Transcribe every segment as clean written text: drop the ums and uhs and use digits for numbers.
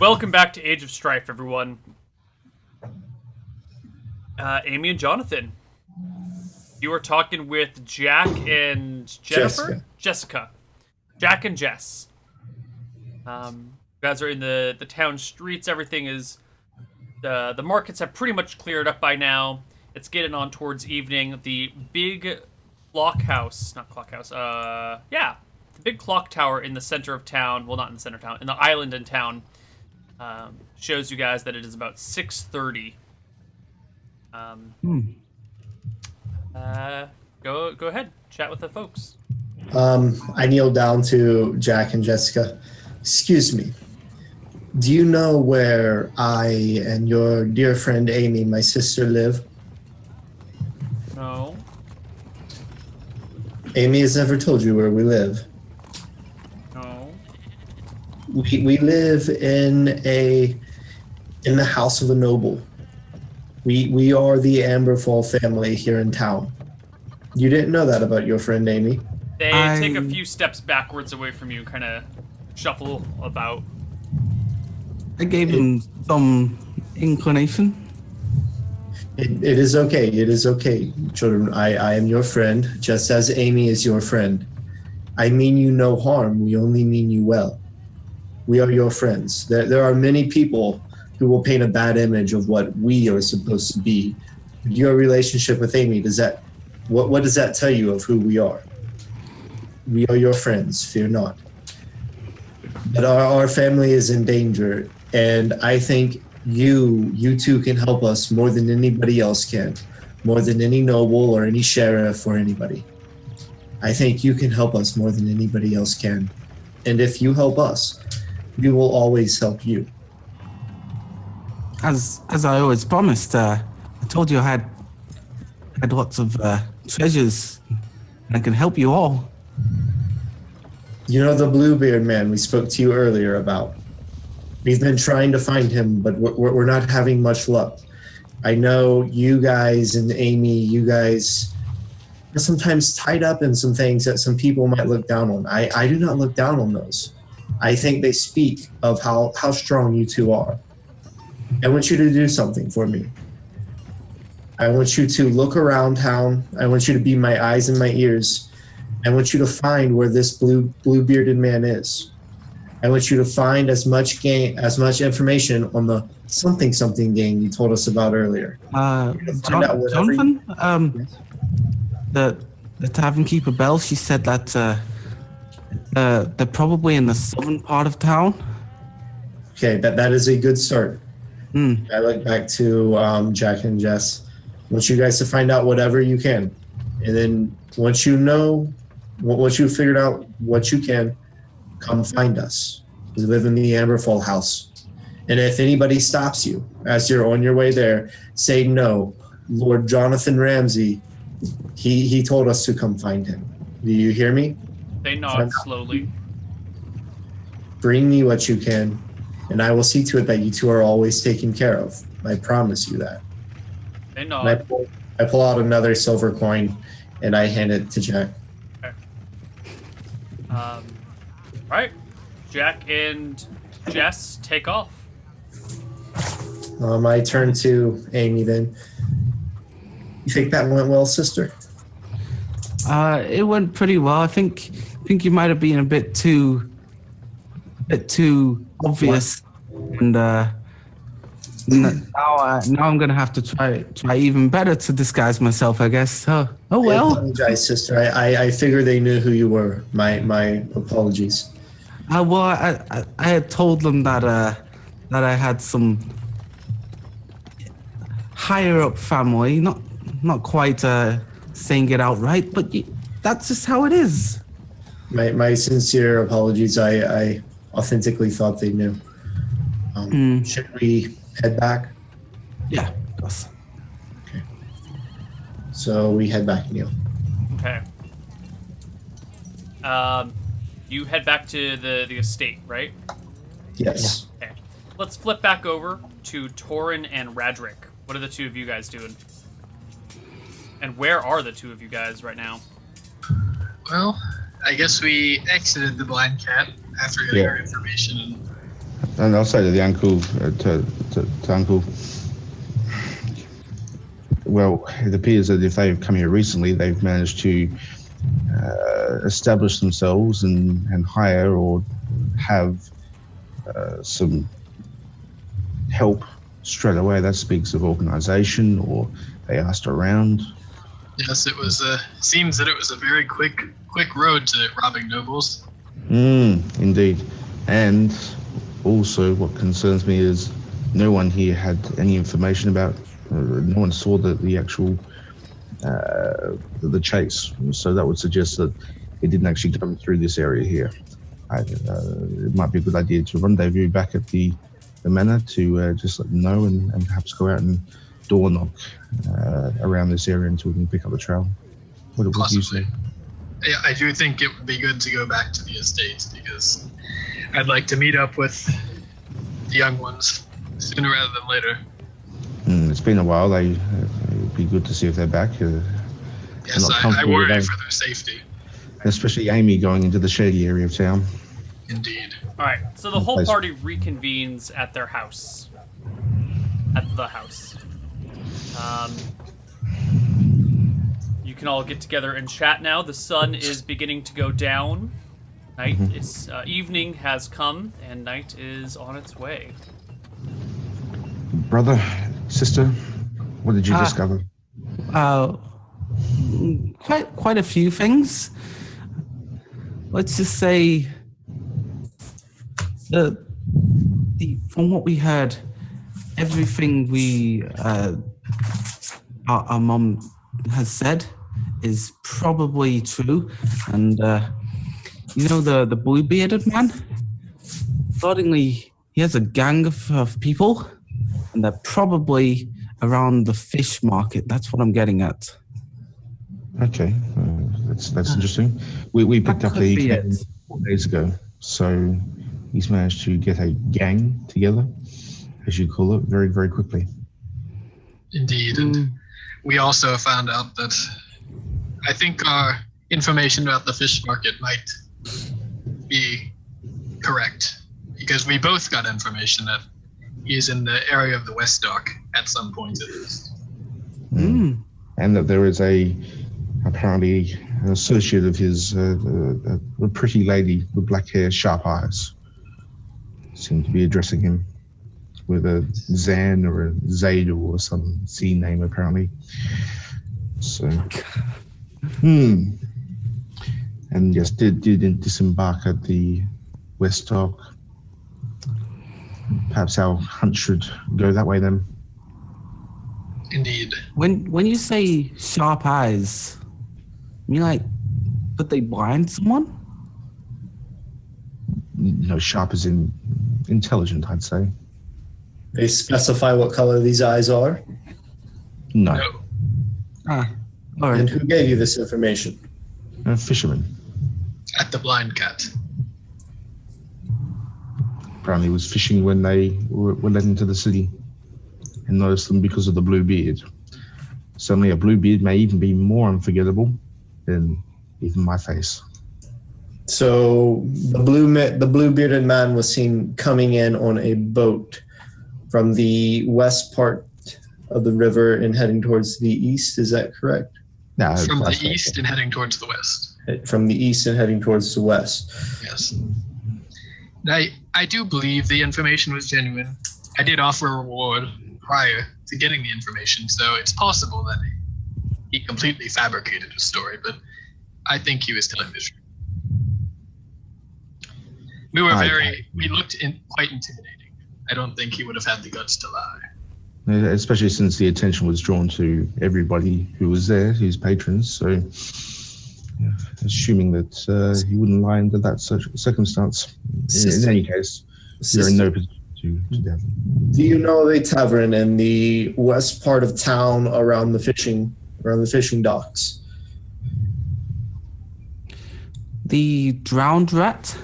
Welcome back to Age of Strife, everyone. Amy and Jonathan, you are talking with Jack and Jennifer? Jessica. Jack and Jess. You guys are in the town streets. Everything is... The markets have pretty much cleared up by now. It's getting on towards evening. The big clock house... Not clock house. Yeah. The big clock tower in the center of town. Well, not in the center of town. In the island in town. Shows you guys that it is about 6:30. Go ahead, chat with the folks. I kneel down to Jack and Jessica. Excuse me. Do you know where I and your dear friend Amy, my sister, live? No. Amy has never told you where we live. No. We live in the house of a noble. We are the Amberfall family here in town. You didn't know that about your friend Amy? They take a few steps backwards away from you, kind of shuffle about. I gave him some inclination. It is okay. It is okay, children. I am your friend, just as Amy is your friend. I mean you no harm. We only mean you well. We are your friends. There are many people who will paint a bad image of what we are supposed to be. Your relationship with Amy, what does that tell you of who we are? We are your friends, fear not. But our family is in danger, and I think you two can help us more than anybody else can, more than any noble or any sheriff or anybody. I think you can help us more than anybody else can. And if you help us, we will always help you. As I always promised, I told you I had lots of treasures, and I can help you all. You know the Bluebeard man we spoke to you earlier about? We've been trying to find him, but we're not having much luck. I know you guys and Amy, you guys are sometimes tied up in some things that some people might look down on. I do not look down on those. I think they speak of how strong you two are. I want you to do something for me. I want you to look around town. I want you to be my eyes and my ears. I want you to find where this blue-bearded man is. I want you to find as much information on the something gang you told us about earlier. Jonathan, Yes. the tavern keeper Belle, she said that they're probably in the southern part of town. Okay, that is a good start. I look back to Jack and Jess. I want you guys to find out whatever you can. And then once you've figured out what you can, come find us. We live in the Amberfall house. And if anybody stops you as you're on your way there, say no. Lord Jonathan Ramsey, he told us to come find him. Do you hear me? They nod slowly. Bring me what you can, and I will see to it that you two are always taken care of. I promise you that. They nod. I pull out another silver coin, and I hand it to Jack. Okay. Right. Jack and Jess take off. I turn to Amy then. You think that went well, sister? It went pretty well. I think you might have been a bit too obvious, and now I'm gonna have to try even better to disguise myself, I guess. Oh well. I apologize, sister. I figured they knew who you were. My apologies. Well, I had told them that I had some higher up family, not quite saying it outright, but that's just how it is. My sincere apologies. I authentically thought they knew. Should we head back? Yeah, of course. Okay. So we head back, Neil. Okay. You head back to the estate, right? Yes. Yeah. Okay. Let's flip back over to Torin and Radric. What are the two of you guys doing? And where are the two of you guys right now? Well, I guess we exited the Blind Cat after getting our information and And I'll say to the uncle, to uncle, well, it appears that if they've come here recently, they've managed to establish themselves and hire or have some help straight away. That speaks of organisation, or they asked around. Yes, it was. Seems that it was a very quick road to robbing nobles. Indeed. And also, what concerns me is no one here had any information about. No one saw the actual the chase. So that would suggest that it didn't actually come through this area here. It might be a good idea to rendezvous back at the manor to just let them know and perhaps go out and door knock around this area until we can pick up the trail. What do you say? Yeah, I do think it would be good to go back to the estate because I'd like to meet up with the young ones sooner rather than later. It's been a while. It'd be good to see if they're back. Yes, I worry for their safety. Especially Amy going into the shady area of town. Indeed. All right, so the whole party reconvenes at their house. At the house. You can all get together and chat now. The sun is beginning to go down. Night is evening has come, and night is on its way. Brother, sister, what did you discover? Quite a few things. Let's just say from what we heard, everything our mom has said is probably true, and the blue bearded man. Accordingly, he has a gang of people, and they're probably around the fish market. That's what I'm getting at. Okay, that's interesting. We picked up the gang 4 days ago, so he's managed to get a gang together, as you call it, very, very quickly. Indeed, and we also found out that I think our information about the fish market might be correct, because we both got information that he's in the area of the West Dock at some point at least. And that there is apparently an associate of his, a pretty lady with black hair, sharp eyes, seemed to be addressing him with a Zan or a Zaid or some C name apparently. So, and yes, did disembark at the West Dock. Perhaps our hunt should go that way then. Indeed. When you say sharp eyes, you mean like, could they blind someone? No, sharp as in intelligent, I'd say. They specify what color these eyes are? No. All right. And who gave you this information? A fisherman. At the Blind Cat. Apparently was fishing when they were led into the city and noticed them because of the blue beard. Certainly a blue beard may even be more unforgettable than even my face. So the blue bearded man was seen coming in on a boat from the west part of the river and heading towards the east. Is that correct? No, from the east and heading towards the west. From the east and heading towards the west. Yes. I do believe the information was genuine. I did offer a reward prior to getting the information, so it's possible that he completely fabricated a story, but I think he was telling the truth. We looked quite intimidating. I don't think he would have had the guts to lie. Especially since the attention was drawn to everybody who was there, his patrons, so assuming that he wouldn't lie under that circumstance. In any case, you're in no position to doubt. Do you know of a tavern in the west part of town around the fishing docks? The Drowned Rat?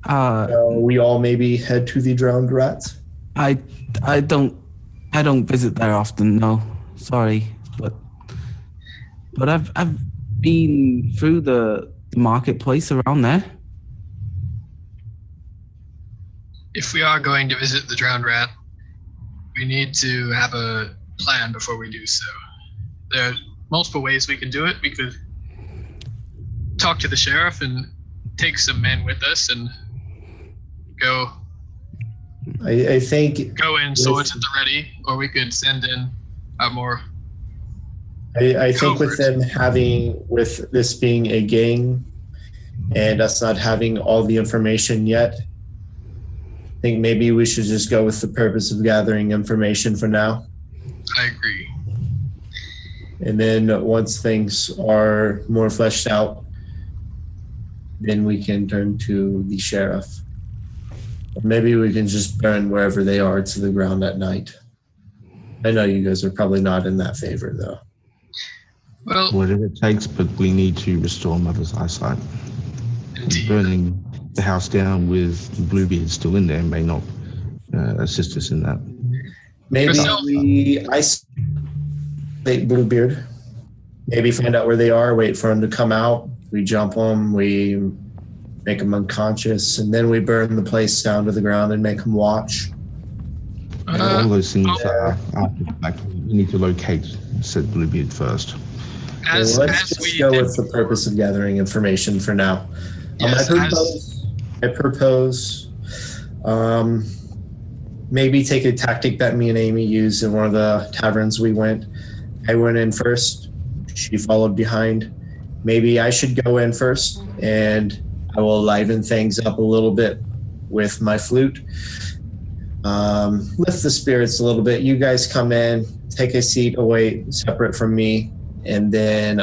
We all maybe head to the Drowned Rat? I don't visit there often, no. Sorry. But I've been through the marketplace around there. if we are going to visit the drowned rat, we need to have a plan before we do so. There are multiple ways we can do it. We could talk to the sheriff and take some men with us and go I think in swords at the ready, or we could send in a more. I think with this being a gang and us not having all the information yet, I think maybe we should just go with the purpose of gathering information for now. I agree. And then once things are more fleshed out, then we can turn to the sheriff. Or maybe we can just burn wherever they are to the ground at night. I know you guys are probably not in that favor, though. Well, Whatever it takes, but we need to restore Mother's eyesight. indeed. Burning the house down with Bluebeard still in there may not assist us in that. Maybe Yourself. we isolate Bluebeard. Maybe find out where they are, wait for them to come out. We jump them, we make them unconscious, and then we burn the place down to the ground and make them watch. All those things yeah. are after the fact. We need to locate said Bluebeard first. As Let's just we go did, with the purpose of gathering information for now. Yes, I propose maybe take a tactic that me and Amy used in one of the taverns we went. I went in first. She followed behind. Maybe I should go in first, and I will liven things up a little bit with my flute. Lift the spirits a little bit. You guys come in, take a seat away, separate from me, and then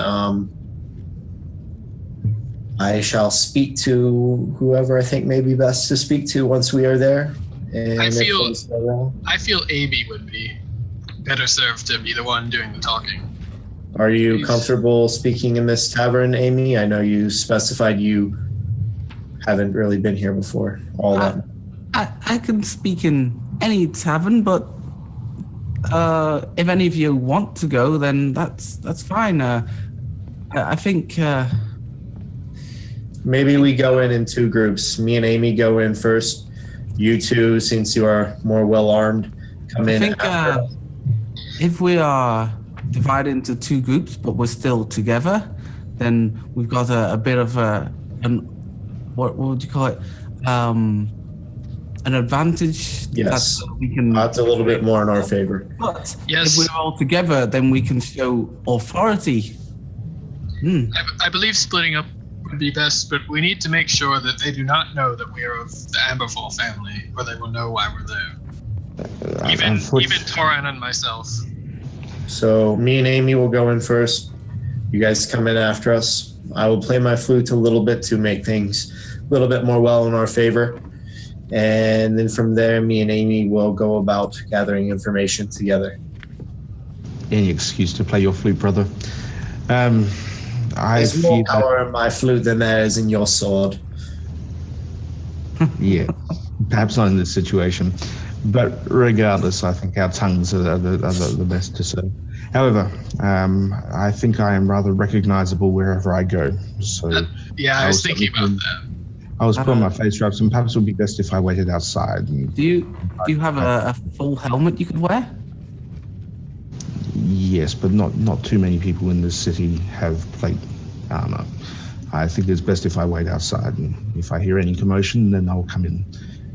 I shall speak to whoever I think may be best to speak to once we are there. And I if feel- things go wrong- I feel Amy would be better served to be the one doing the talking. Are you Please. comfortable speaking in this tavern, Amy? I know you specified you haven't really been here before. All that. I can speak in any tavern, but if any of you want to go, then that's fine. I think Maybe we go in two groups. Me and Amy go in first. You two, since you are more well armed, come in. after us. if we are divided into two groups, but we're still together, then we've got a bit of what would you call it? An advantage. Yes. That we can. That's a little bit more in our favor. But Yes. if we're all together, then we can show authority. I believe splitting up would be best, but we need to make sure that they do not know that we are of the Amberfall family, or they will know why we're there. Even Toran and myself. So me and Amy will go in first. You guys come in after us. I will play my flute a little bit to make things a little bit more well in our favor. And then from there, me and Amy will go about gathering information together. Any excuse to play your flute, brother. I There's more feel that, power in my flute than there is in your sword. yeah, perhaps not in this situation, but regardless, I think our tongues are the best to serve. However, I think I am rather recognizable wherever I go. So Yeah, I was thinking about that. I was putting my face wraps, and perhaps it would be best if I waited outside. And, Do you have a full helmet you could wear? yes, but not too many people in this city have plate armor. I think it's best if I wait outside, and if I hear any commotion, then I'll come in.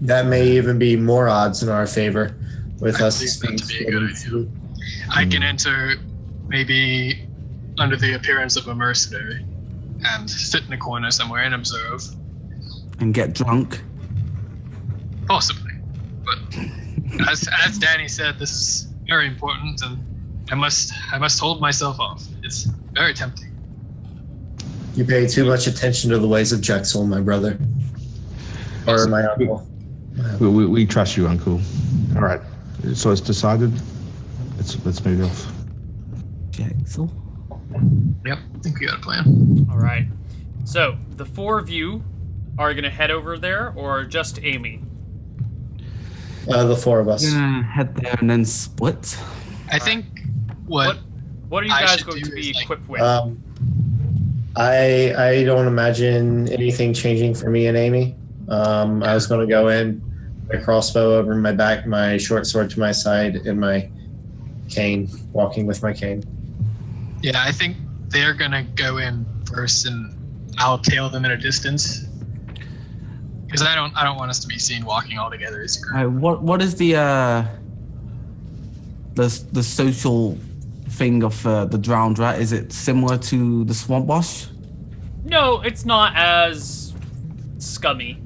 That may even be more odds in our favor with I us think that to be a being good idea. I can enter maybe under the appearance of a mercenary and sit in a corner somewhere and observe. And get drunk? Possibly. But as Danny said, this is very important, and I must hold myself off. It's very tempting. You pay too much attention to the ways of Jexel, my brother. Or my uncle. We trust you, Uncle. All right, so it's decided. Let's move off. Jaxel? Yep, I think we got a plan. All right. So the four of you are gonna head over there, or just Amy? The four of us. We're gonna head there and then split. I think what What are you I guys should going do to be is, like, equipped with? I don't imagine anything changing for me and Amy. I was going to go in, My crossbow over my back, my short sword to my side, and my cane, walking with my cane. Yeah, I think they're gonna go in first, and I'll tail them at a distance. Because I don't want us to be seen walking all together as a group. What is the social thing of the drowned rat? Is it similar to the swamp wash? No, it's not as scummy.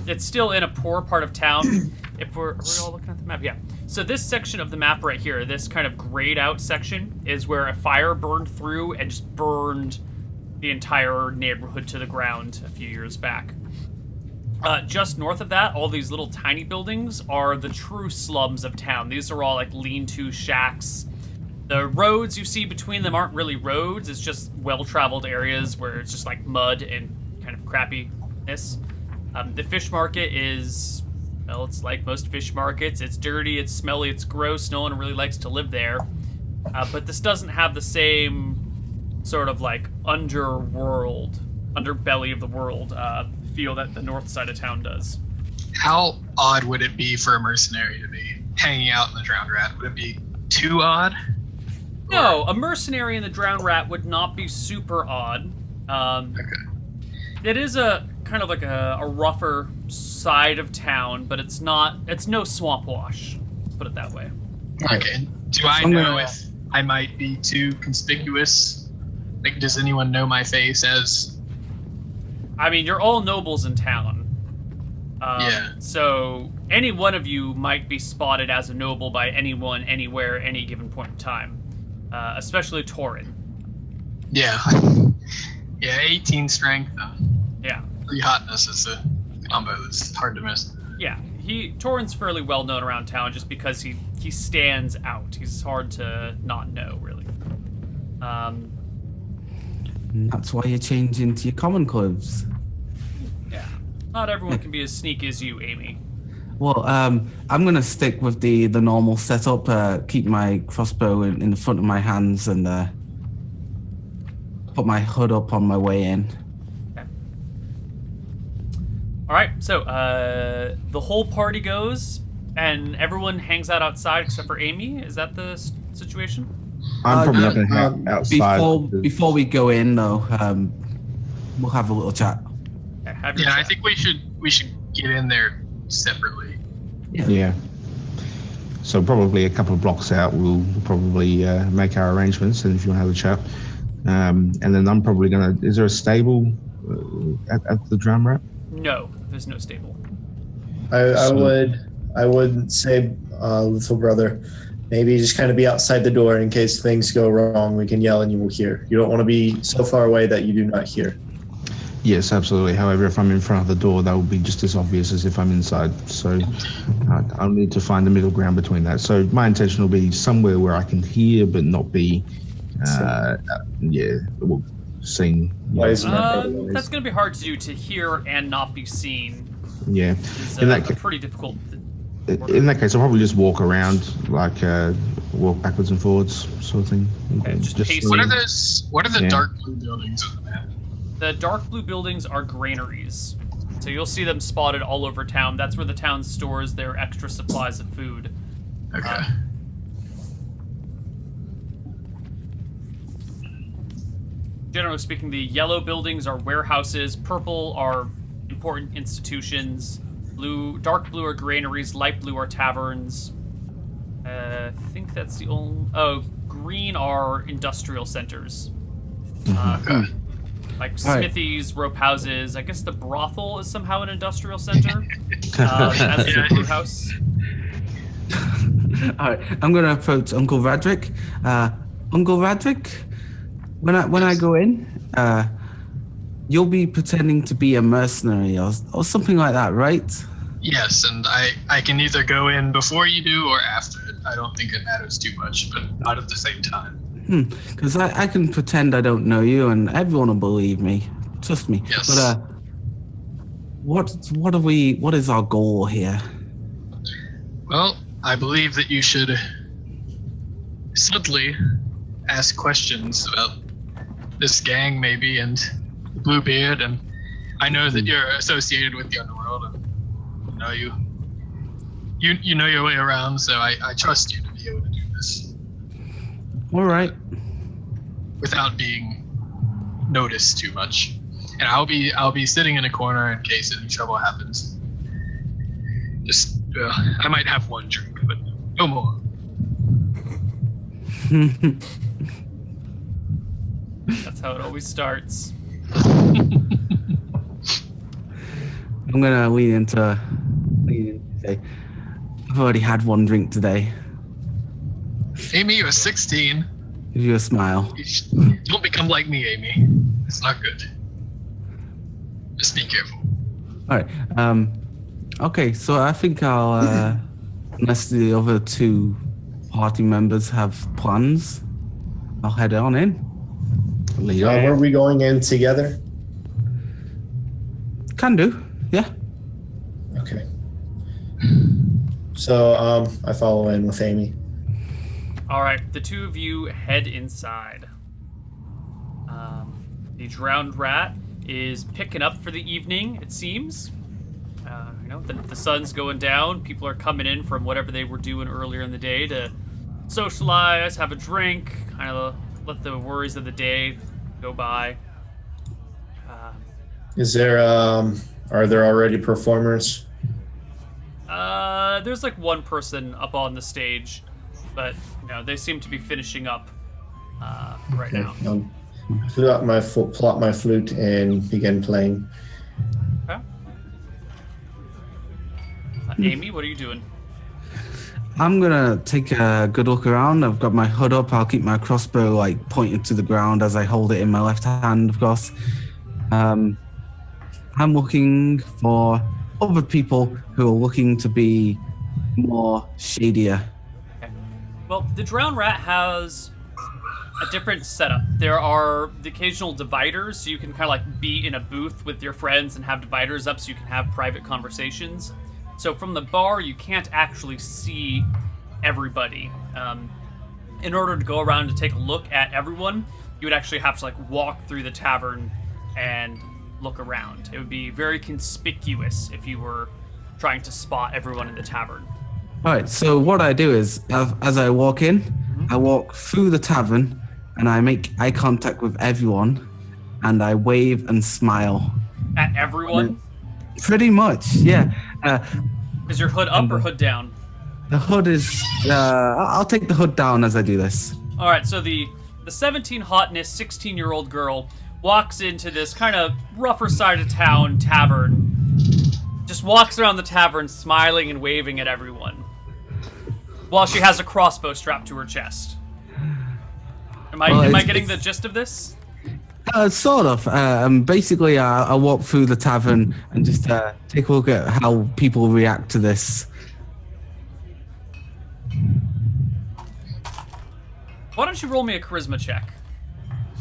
It's still in a poor part of town. If are we all looking at the map? Yeah. So this section of the map right here, this kind of grayed out section, is where a fire burned through and just burned the entire neighborhood to the ground a few years back. Just north of that, all these little tiny buildings are the true slums of town. These are all like lean-to shacks. The roads you see between them aren't really roads. It's just well-traveled areas where it's just like mud and kind of crappiness. The fish market is, well, it's like most fish markets. It's dirty, it's smelly, it's gross. No one really likes to live there. But this doesn't have the same sort of like underbelly of the world feel that the north side of town does. How odd would it be for a mercenary to be hanging out in the drowned rat? Would it be too odd? No, a mercenary in the drowned rat would not be super odd. Okay. It is a kind of like a rougher side of town, but it's no swamp wash. Let's put it that way. Okay. Do I know if I might be too conspicuous? Like, does anyone know my face as... I mean, you're all nobles in town. Yeah. So any one of you might be spotted as a noble by anyone, anywhere, any given point in time. Especially Torin. Yeah. Yeah, 18 strength. Yeah. 3 hotness is a combo that's hard to miss. Yeah, Torin's fairly well known around town just because he stands out. He's hard to not know, really. And that's why you change into your common clothes. Yeah. Not everyone can be as sneaky as you, Amy. Well, I'm gonna stick with the normal setup. Keep my crossbow in the front of my hands and put my hood up on my way in. Okay. All right. So the whole party goes, and everyone hangs out outside except for Amy. Is that the situation? I'm probably not going to hang outside. Before we go in, though, we'll have a little chat. Okay, yeah, I think we should get in there separately. Yeah. So probably a couple of blocks out, we'll probably make our arrangements, and if you want to have a chat. And then I'm probably going to... Is there a stable at the drum rat? No, there's no stable. I would say, little brother, maybe just kind of be outside the door in case things go wrong. We can yell and you will hear. You don't want to be so far away that you do not hear. Yes, absolutely. However, if I'm in front of the door, that will be just as obvious as if I'm inside. So I'll need to find the middle ground between that. So my intention will be somewhere where I can hear but not be, seen. That's going to be hard to do, to hear and not be seen. Yeah. It's pretty difficult. In that case, I'll probably just walk around, like walk backwards and forwards, sort of thing. Okay, just what are the dark blue buildings on the map? The dark blue buildings are granaries. So you'll see them spotted all over town. That's where the town stores their extra supplies of food. Okay. Generally speaking, the yellow buildings are warehouses, purple are important institutions, dark blue are granaries, light blue are taverns. I think that's the only... Oh, green are industrial centers. Like smithies, rope houses. I guess the brothel is somehow an industrial center, as is a brew house. All right, I'm going to approach Uncle Radrick. Uncle Radrick, when I go in, you'll be pretending to be a mercenary or something like that, right? Yes, and I can either go in before you do or after it. I don't think it matters too much, but not at the same time. Because I can pretend I don't know you, and everyone will believe me. Trust me. Yes. But what is our goal here? Well, I believe that you should subtly ask questions about this gang, maybe, and Bluebeard, and I know that you're associated with the underworld, and I know you You know your way around, so I trust you to be able to do this All right. without being noticed too much. And I'll be sitting in a corner in case any trouble happens. Just I might have one drink, but no more. That's how it always starts. I'm gonna lean into say, I've already had one drink today. Amy, you're 16. Give you a smile. Don't become like me, Amy. It's not good. Just be careful. All right. Okay, so I think I'll, unless the other two party members have plans, I'll head on in. Were we going in together? Can do, yeah. Okay. So I follow in with Amy. All right, the two of you head inside. The drowned rat is picking up for the evening, it seems. The sun's going down. People are coming in from whatever they were doing earlier in the day to socialize, have a drink, kind of let the worries of the day go by. Is there, are there already performers? There's like one person up on the stage, but they seem to be finishing up right now. Plot my flute and begin playing. Okay. Amy, what are you doing? I'm gonna take a good look around. I've got my hood up. I'll keep my crossbow pointed to the ground as I hold it in my left hand, of course. I'm looking for other people who are looking to be more shadier. Okay. Well, the drowned rat has a different setup. There are the occasional dividers, so you can kind of be in a booth with your friends and have dividers up so you can have private conversations. So from the bar, you can't actually see everybody. In order to go around to take a look at everyone, you would actually have to walk through the tavern and look around. It would be very conspicuous if you were trying to spot everyone in the tavern. All right, so what I do is, as I walk in, I walk through the tavern, and I make eye contact with everyone, and I wave and smile. At everyone? Pretty much, yeah. Is your hood up or hood down? The hood is... I'll take the hood down as I do this. All right, so the 17 hotness 16-year-old girl walks into this kind of rougher side of town tavern, just walks around the tavern smiling and waving at everyone, while she has a crossbow strapped to her chest. Am I getting the gist of this? Sort of. Basically, I walk through the tavern and just take a look at how people react to this. Why don't you roll me a charisma check?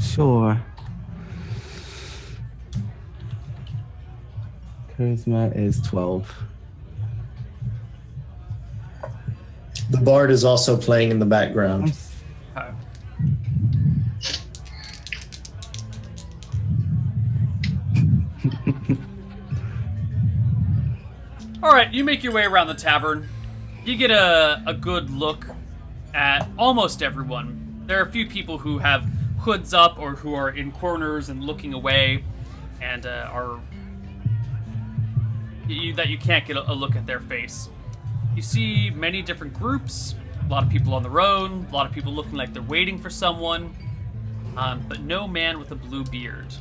Sure. Charisma is 12. The bard is also playing in the background. Okay. All right, you make your way around the tavern. You get a good look at almost everyone. There are a few people who have hoods up or who are in corners and looking away, and that you can't get a look at their face. You see many different groups, a lot of people on their own, a lot of people looking like they're waiting for someone, but no man with a blue beard.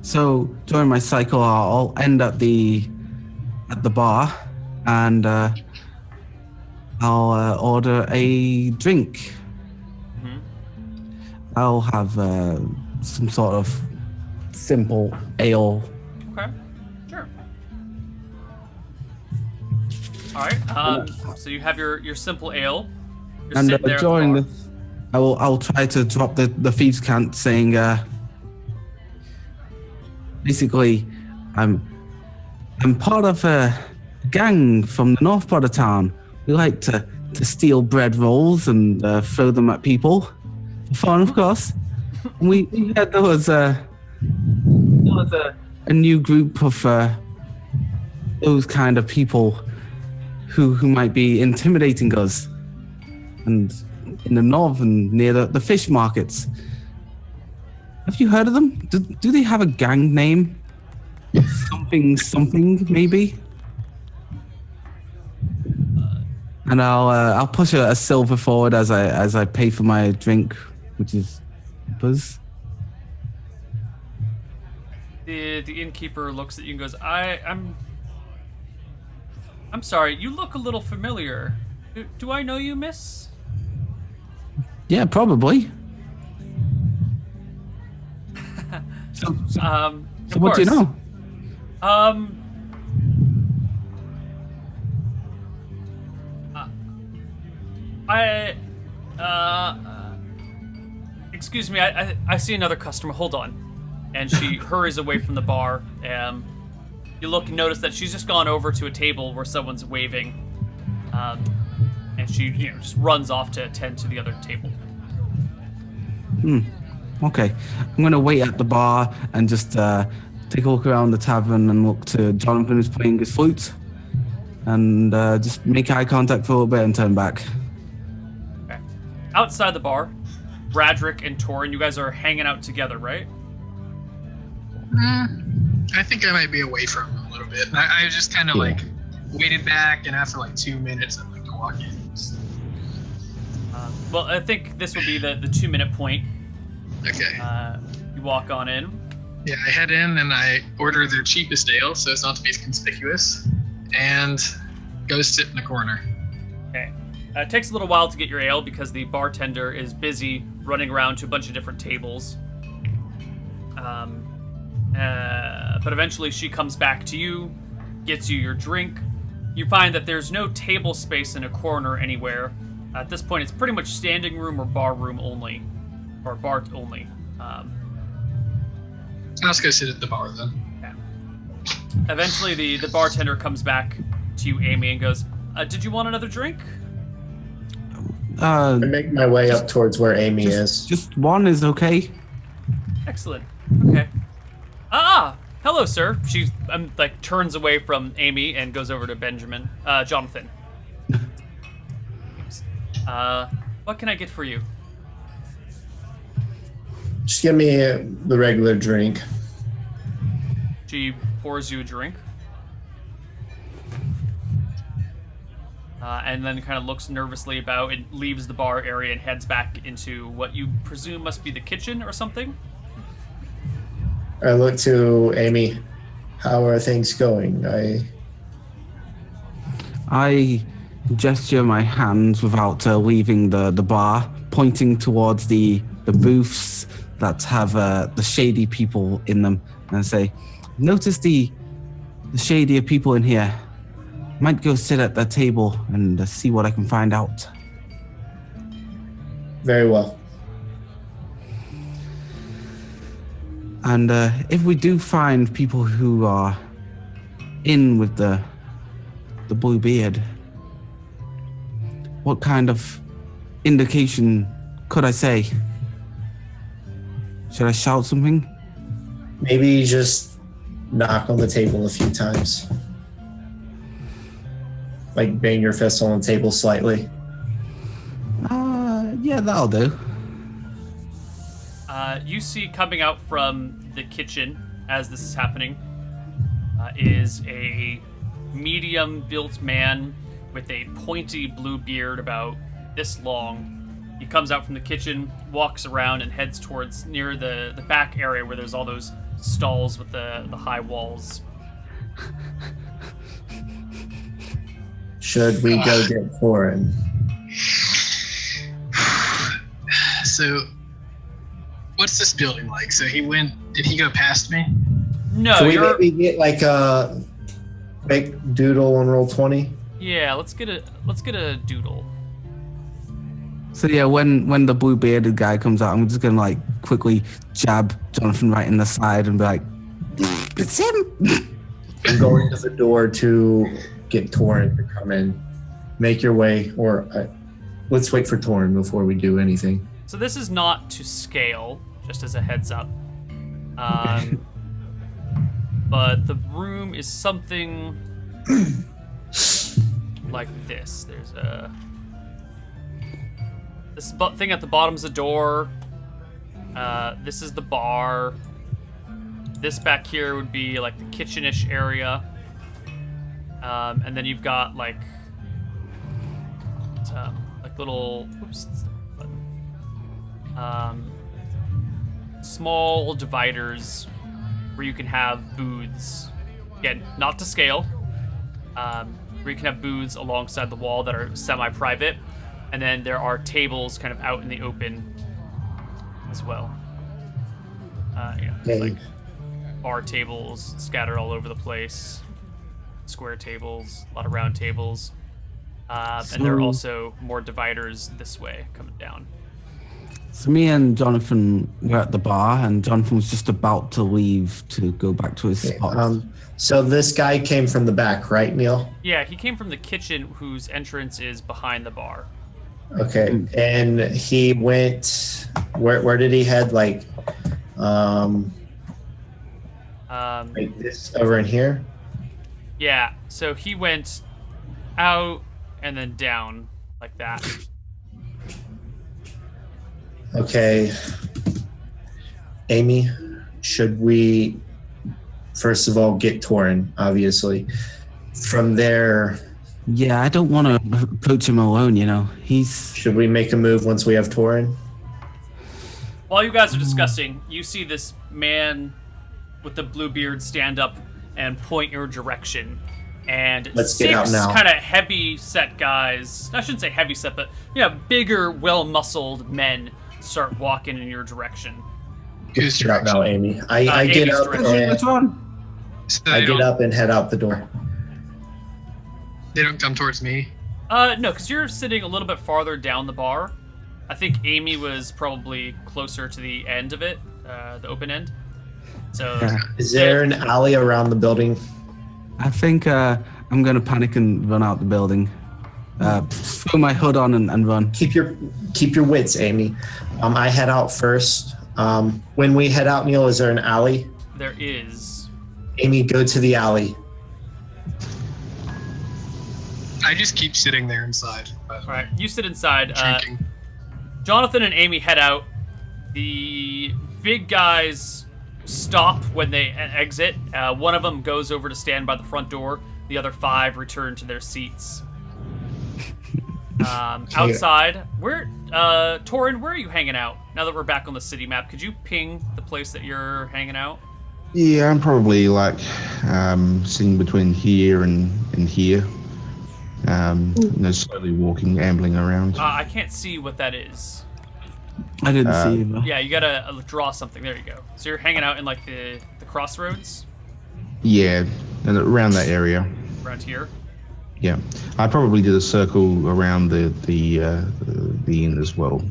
So during my cycle, I'll end at the bar, and I'll order a drink. Mm-hmm. I'll have some sort of simple ale. Okay, sure. All right. So you have your simple ale. You're And sitting there at the during bar. this, I'll try to drop the thieves' cant, saying, basically, I'm part of a gang from the north part of town. We like to steal bread rolls and throw them at people for fun, of course. And we heard there was a new group of those kind of people who might be intimidating us. And in the north and near the fish markets. Have you heard of them? Do they have a gang name? Something maybe? And I'll push a silver forward as I pay for my drink, which is buzz. The innkeeper looks at you and goes, I'm sorry, you look a little familiar. Do I know you, miss? Yeah, probably. So what do you know? Excuse me, I see another customer. Hold on. And she hurries away from the bar. You look and notice that she's just gone over to a table where someone's waving. And she, just runs off to attend to the other table. Okay. I'm gonna wait at the bar and just take a look around the tavern and look to Jonathan who's playing his flute. And just make eye contact for a little bit and turn back. Okay. Outside the bar, Bradrick and Torin, you guys are hanging out together, right? I think I might be away from him a little bit. I just kind of waited back, and after 2 minutes, I'd like to walk in. Well, I think this will be the 2-minute point. Okay. You walk on in. Yeah, I head in and I order their cheapest ale, so as not to be conspicuous, and go sit in the corner. Okay. It takes a little while to get your ale because the bartender is busy running around to a bunch of different tables. But eventually she comes back to you, gets you your drink. You find that there's no table space in a corner anywhere. At this point, it's pretty much standing room or bar room only. Or bar only. I'll just go sit at the bar then. Yeah. Eventually, the bartender comes back to you, Amy, and goes, did you want another drink? I make my way up towards where Amy is. Just one is okay. Excellent. Okay. Hello, sir. She turns away from Amy and goes over to Jonathan. What can I get for you? Just give me the regular drink. She pours you a drink. And then kind of looks nervously about and leaves the bar area and heads back into what you presume must be the kitchen or something. I look to Amy. How are things going? I gesture my hands without leaving the bar, pointing towards the booths that have the shady people in them, and I say, notice the shadier people in here. Might go sit at the table and see what I can find out. Very well. And if we do find people who are in with the blue beard, what kind of indication could I say? Should I shout something? Maybe just knock on the table a few times. Like bang your fist on the table slightly. Yeah, that'll do. You see coming out from the kitchen as this is happening is a medium-built man with a pointy blue beard about this long. He comes out from the kitchen, walks around, and heads towards near the back area where there's all those stalls with the high walls. Should we go get Torin? So, what's this building like? So did he go past me? No, Can we maybe get a fake doodle on roll 20? Yeah, let's get a doodle. So yeah, when the blue bearded guy comes out, I'm just gonna quickly jab Jonathan right in the side and be like, "It's him." I'm going to the door to get Torin to come in. Make your way, or let's wait for Torin before we do anything. So this is not to scale, just as a heads up. But the room is something like this. There's a this thing at the bottom's the door. This is the bar. This back here would be like the kitchen-ish area. And then you've got like little small dividers where you can have booths. Again, not to scale. Where you can have booths alongside the wall that are semi-private. And then there are tables kind of out in the open as well. Like bar tables scattered all over the place. Square tables, a lot of round tables. And there are also more dividers this way coming down. So me and Jonathan were at the bar, and Jonathan was just about to leave to go back to his spot. So this guy came from the back, right, Neil? Yeah, he came from the kitchen, whose entrance is behind the bar. Okay, and he went. Where did he head? Like this over in here. Yeah, so he went out and then down like that. Okay. Amy, should we first of all get Torin, obviously. From there... Yeah, I don't want to approach him alone, you know. Should we make a move once we have Torin? While you guys are discussing, you see this man with the blue beard stand up and point your direction. And Let's get out six now. kind of heavy-set guys, I shouldn't say heavy-set, but bigger, well-muscled men start walking in your direction. Get out now, Amy. I get Amy's up direction. and I get up and head out the door. They don't come towards me. No, because you're sitting a little bit farther down the bar. I think Amy was probably closer to the end of it, the open end. So, Is there an alley around the building? I think I'm going to panic and run out the building. Throw my hood on and run. Keep your wits, Amy. I head out first. When we head out, Neil, is there an alley? There is. Amy, go to the alley. I just keep sitting there inside. All right, you sit inside. Drinking. Jonathan and Amy head out. The big guys stop when they exit. One of them goes over to stand by the front door. The other 5 return to their seats. Outside, Torin, where are you hanging out? Now that we're back on the city map, could you ping the place that you're hanging out? Yeah, I'm probably like sitting between here and here. Slowly walking, ambling around. I can't see what that is. I didn't see either. Yeah, you gotta draw something. There you go. So you're hanging out in like the crossroads? Yeah, and around that area. Around here? Yeah, I probably did a circle around the inn as well.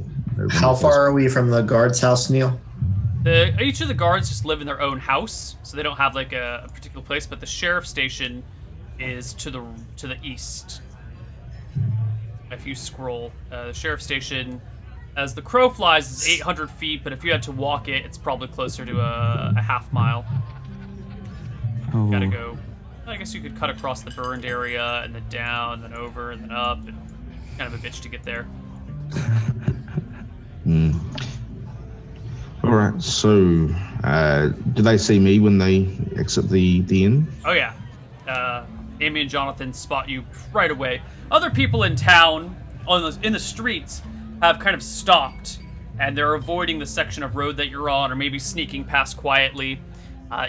How far are we from the guard's house, Neil? Each of the guards just live in their own house, so they don't have like a particular place. But the sheriff's station is to the east. If you scroll, the sheriff's station, as the crow flies, is 800 feet. But if you had to walk it, it's probably closer to a half mile. Oh. Gotta go. I guess you could cut across the burned area and then down, then over, and then up. And kind of a bitch to get there. All right. So, do they see me when they exit the inn? Oh yeah. Amy and Jonathan spot you right away. Other people in town, in the streets, have kind of stopped, and they're avoiding the section of road that you're on, or maybe sneaking past quietly.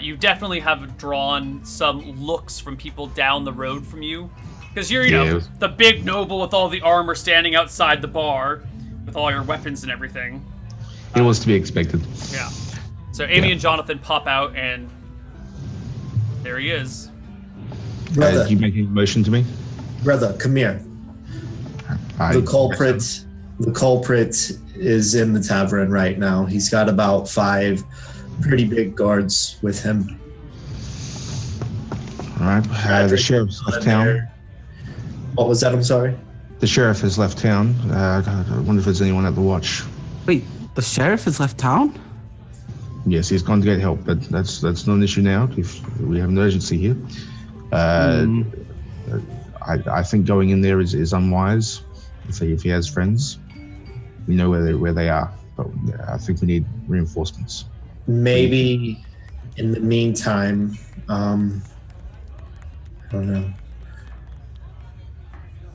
You definitely have drawn some looks from people down the road from you, because you're, you know, the big noble with all the armor standing outside the bar, with all your weapons and everything. It was to be expected. Yeah. So Amy and Jonathan pop out, and there he is. Brother, Did you make any motion to me? brother, come here. The culprit is in the tavern right now. He's got about 5 pretty big guards with him. All right. The sheriff's left town. What was that? I'm sorry. The sheriff has left town. I wonder if there's anyone at the watch. Wait, the sheriff has left town? Yes, he's gone to get help, but that's not an issue now. If we have an urgency here. I think going in there is unwise. If he has friends, we know where they are. But I think we need reinforcements. Maybe in the meantime, I don't know.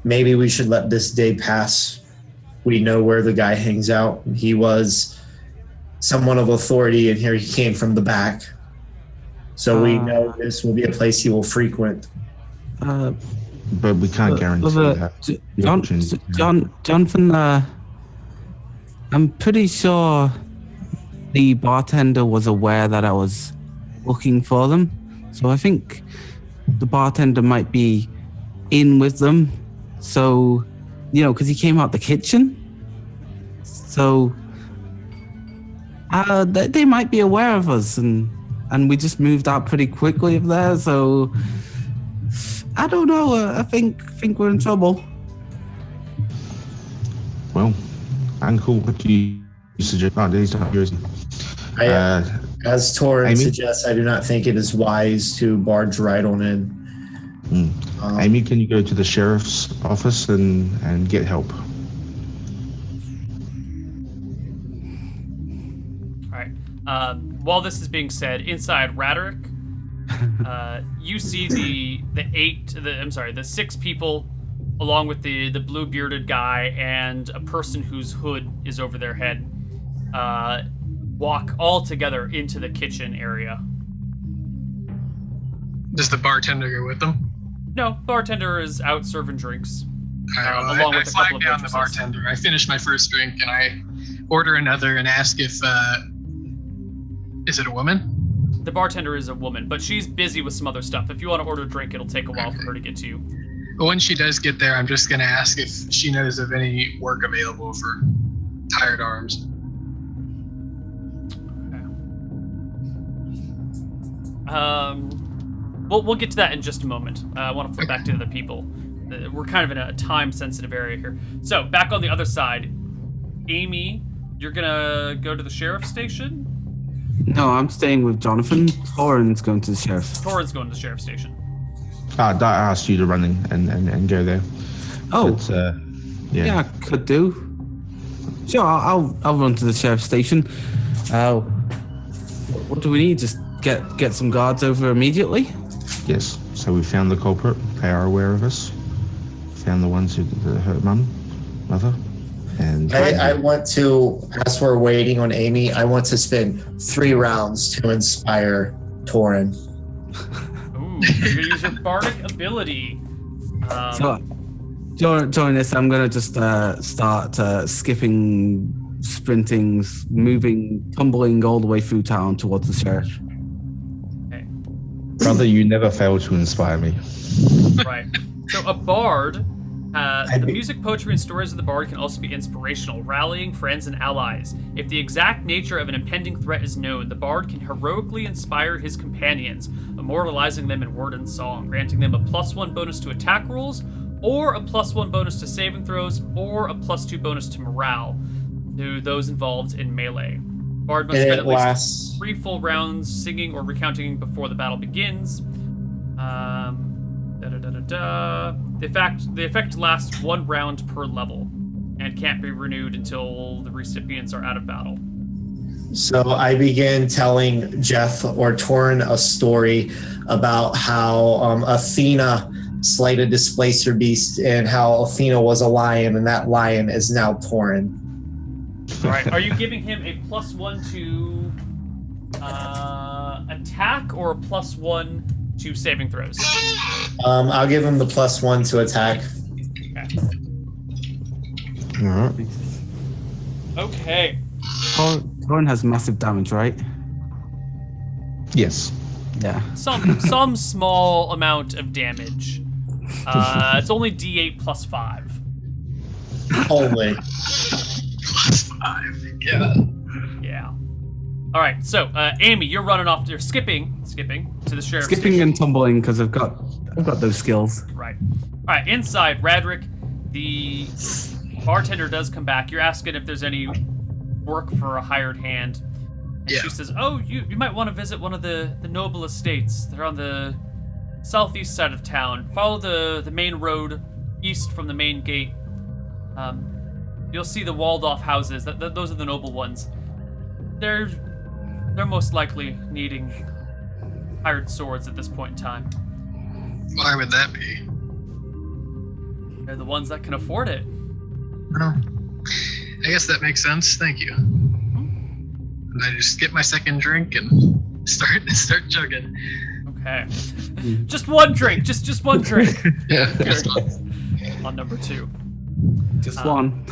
Maybe we should let this day pass. We know where the guy hangs out. He was someone of authority, and here he came from the back. So we know this will be a place he will frequent. But we can't guarantee that. Jonathan, I'm pretty sure the bartender was aware that I was looking for them. So I think the bartender might be in with them. So, because he came out the kitchen. So they might be aware of us, and we just moved out pretty quickly of there. So I don't know. I think we're in trouble. Well, Uncle, what do you suggest? Oh, he's not yours. As Torin suggests, I do not think it is wise to barge right on in. Amy, can you go to the sheriff's office and get help? All right. While this is being said, inside Raderick, you see the 6 people, along with the blue bearded guy and a person whose hood is over their head, walk all together into the kitchen area. Does the bartender go with them? No, bartender is out serving drinks. Along with a couple of down the bartender. I finish my first drink and I order another and ask if is it a woman? The bartender is a woman, but she's busy with some other stuff. If you want to order a drink, it'll take a while for her to get to you. But when she does get there, I'm just going to ask if she knows of any work available for hired arms. Okay. We'll get to that in just a moment. I want to flip back to the other people. We're kind of in a time-sensitive area here. So, back on the other side, Amy, you're gonna go to the sheriff's station? No, I'm staying with Jonathan. Torin's going to the sheriff's. Torin's going to the sheriff's station. I asked you to run in and go there. Oh, but, yeah, I could do. Sure, I'll run to the sheriff's station. What do we need? Just get some guards over immediately? Yes. So we found the culprit. They are aware of us. Found the ones who hurt mother. And I want to, as we're waiting on Amy, I want to spend 3 rounds to inspire Torin. Ooh, you're gonna use your bardic ability. So, during this, I'm gonna just start skipping, sprinting, moving, tumbling all the way through town towards the sheriff. Okay. Brother, you never fail to inspire me. Right. So a bard, the music, poetry, and stories of the bard can also be inspirational, rallying friends and allies. If the exact nature of an impending threat is known, the bard can heroically inspire his companions, immortalizing them in word and song, granting them a +1 bonus to attack rolls, or a +1 bonus to saving throws, or a +2 bonus to morale to those involved in melee. Bard must spend at least 3 full rounds singing or recounting before the battle begins. The effect lasts 1 round per level and can't be renewed until the recipients are out of battle. So I began telling Jeff or Torin a story about how Athena slayed a displacer beast and how Athena was a lion and that lion is now Torin. All right. Are you giving him a +1 to attack or a +1 to saving throws? I'll give him the +1 to attack. Okay. Okay. Torin has massive damage, right? Yes. Yeah. Some small amount of damage. It's only D8 +5. Only. +5. Yeah. Yeah. All right. So, Amy, you're running off. You're skipping to the sheriff's Skipping station. and tumbling because I've got those skills. Right. All right. Inside, Raderick, the bartender does come back. You're asking if there's any work for a hired hand. And she says, "Oh, you might want to visit one of the noble estates. They're on the southeast side of town. Follow the main road east from the main gate. You'll see the walled-off houses. Those are the noble ones. They're most likely needing hired swords at this point in time. Why would that be? They're the ones that can afford it. Well, I guess that makes sense. Thank you. And I just get my second drink and start chugging. Okay. Just one drink. Just one drink. Yeah. On number 2. Just one.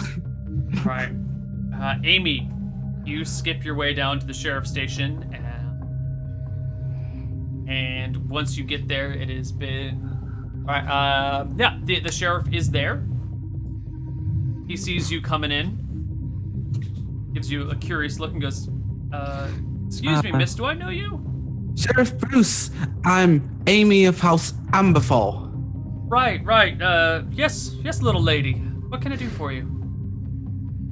All right. Amy, you skip your way down to the sheriff's station, and once you get there, it has been. All right. Yeah, the sheriff is there. He sees you coming in, gives you a curious look, and goes, "Excuse me, miss. Do I know you?" Sheriff Bruce, I'm Amy of House Amberfall. Right. Yes, little lady. What can I do for you?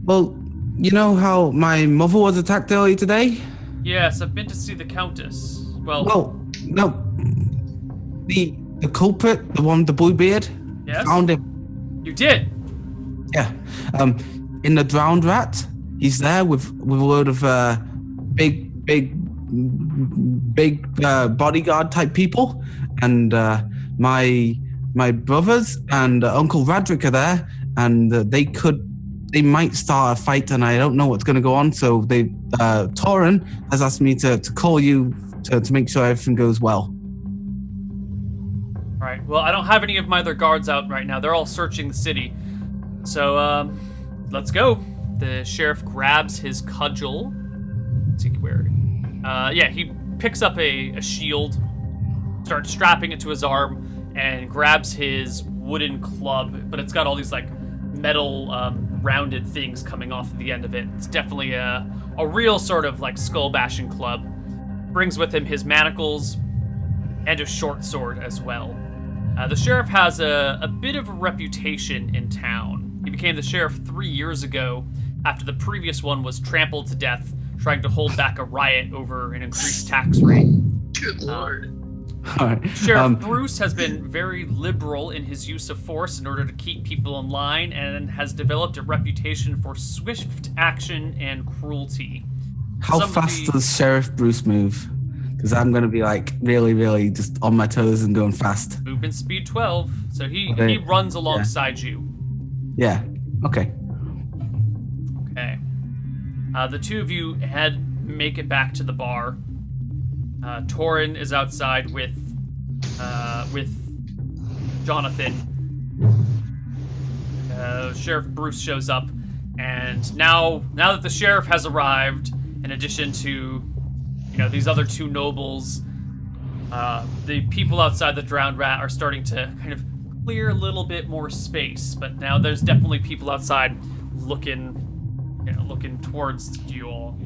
Well, you know how my mother was attacked earlier today? Yes, I've been to see the Countess. Well, no. The culprit, the one with the blue beard? Yes? Found him. You did? Yeah. In the drowned rat. He's there with a load of big bodyguard type people, and my brothers and Uncle Radrick are there, and they might start a fight, and I don't know what's going to go on. So Torin has asked me to call you to make sure everything goes well. All right. Well, I don't have any of my other guards out right now. They're all searching the city. So let's go. The sheriff grabs his cudgel. Let's see where. Yeah, he picks up a shield, starts strapping it to his arm, and grabs his wooden club, but it's got all these like metal rounded things coming off the end of it. It's definitely a real sort of like skull bashing club. Brings with him his manacles and a short sword as well. The sheriff has a bit of a reputation in town. He became the sheriff 3 years ago after the previous one was trampled to death trying to hold back a riot over an increased tax rate. Good lord. All right. Sheriff Bruce has been very liberal in his use of force in order to keep people in line, and has developed a reputation for swift action and cruelty. How fast does Sheriff Bruce move? Because I'm going to be like really, really just on my toes and going fast. Movement speed 12, so he Okay. runs alongside you. Yeah. Okay. Okay. The two of you make it back to the bar. Torin is outside with Jonathan. Sheriff Bruce shows up, and now that the sheriff has arrived, in addition to these other two nobles, the people outside the drowned rat are starting to kind of clear a little bit more space. But now there's definitely people outside looking towards you all.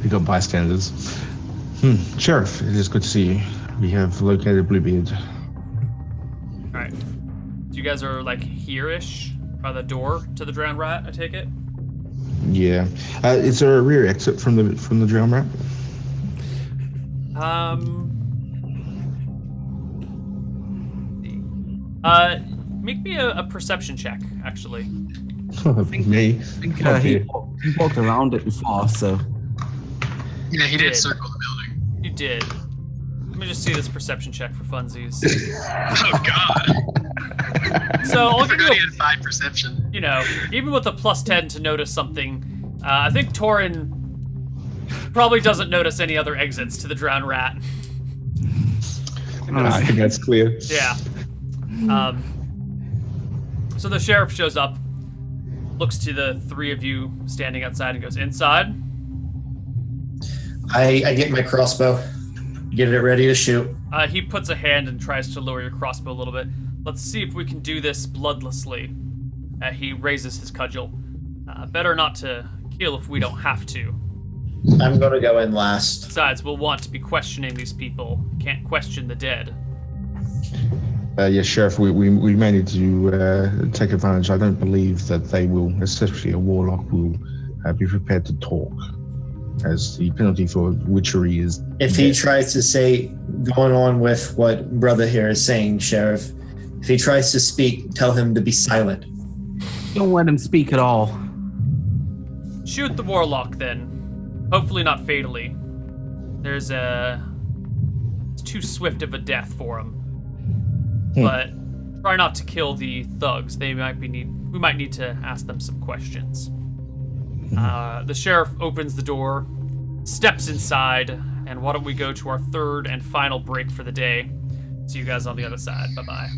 We got bystanders. Sheriff, it is good to see you. We have located Bluebeard. All right. So you guys are like here-ish by the door to the drowned rat, I take it? Yeah. Is there a rear exit from the drowned rat? Make me a perception check, actually. Me? I think he walked around it before, so. Yeah, he did circle the building. You did. Let me just see this perception check for funsies. Oh god. So I'll I give forgot he you, had 5 perception. even with a +10 to notice something, I think Torin probably doesn't notice any other exits to the drowned rat. I think that's clear. Yeah. So the sheriff shows up, looks to the three of you standing outside, and goes, "Inside." I get my crossbow, get it ready to shoot. He puts a hand and tries to lower your crossbow a little bit. Let's see if we can do this bloodlessly. He raises his cudgel. Better not to kill if we don't have to. I'm gonna go in last. Besides, we'll want to be questioning these people. Can't question the dead. Yes, Sheriff, we may need to take advantage. I don't believe that they will, especially a warlock, will be prepared to talk. as the penalty for witchery is. If he tries to say, going on with what brother here is saying, Sheriff, if he tries to speak, tell him to be silent. Don't let him speak at all. Shoot the warlock then. Hopefully not fatally. It's too swift of a death for him. But try not to kill the thugs. We might need to ask them some questions. The sheriff opens the door, steps inside, and why don't we go to our third and final break for the day. See you guys on the other side. Bye-bye.